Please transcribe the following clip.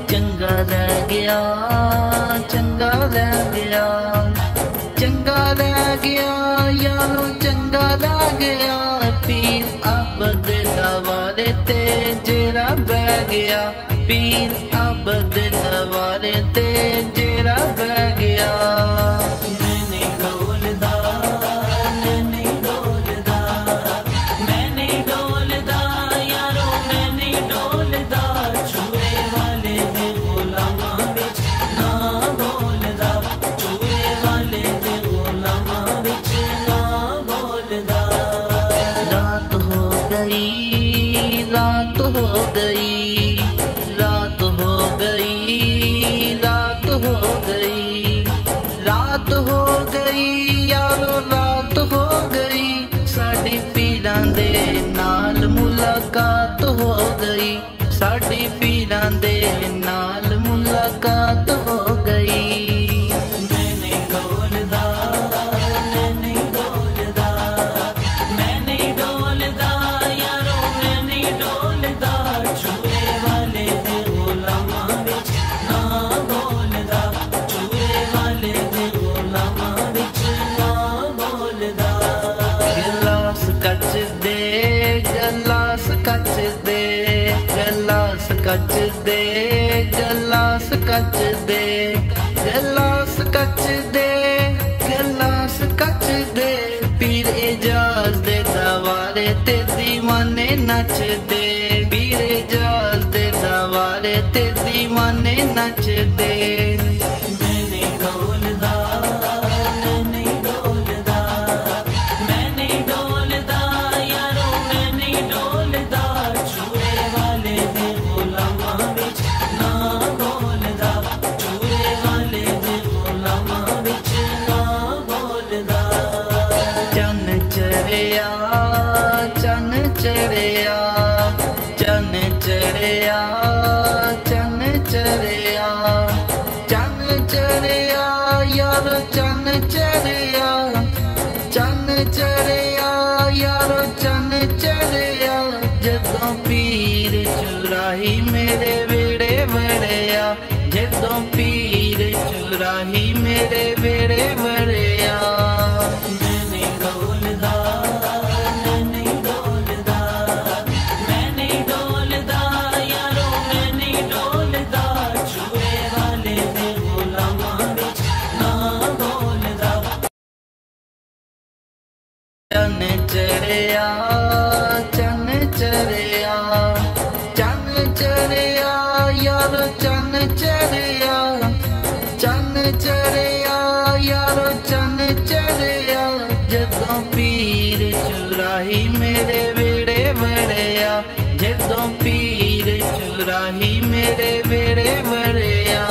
चंगा रह गया, चंगा रह गया, चंगा रह गया यारो चंगा रह गया। पीर अबद दवारे ते जेरा बह गया, पीर अबद दवारे ते जेरा बह गया। रात हो गई, रात हो गई, रात हो गई, रात हो गई यारो रात हो गई। साडी पीरां दे नाल मुलाकात हो गई, साडी पीरां दे नाल मुलाकात हो गई। कच दे गलास कच दे गलास कच दे गलास कच दे गलास कच दे। पीर एजाज दे दवारे ते दीवाने नच दे, पीर एजाज दे दवारे ते दीवाने नच दे। चन चढ़िया, चन चढ़िया, चन चढ़िया, चन चढ़िया यारो चन चढ़िया, चन चढ़िया यारो चन चढ़िया। जदों पीर चुराही मेरे वेड़े वड़िया, जदों पीर चुराही मेरे वेड़े वड़िया। चन चढ़िया, चन चढ़िया, चन चढ़िया यारो चन चढ़िया, चन चढ़िया यारो चन चढ़िया। जदों पीर चुराही मेरे वेड़े वड़िया, जदों पीर चुराही मेरे वेड़े वड़िया।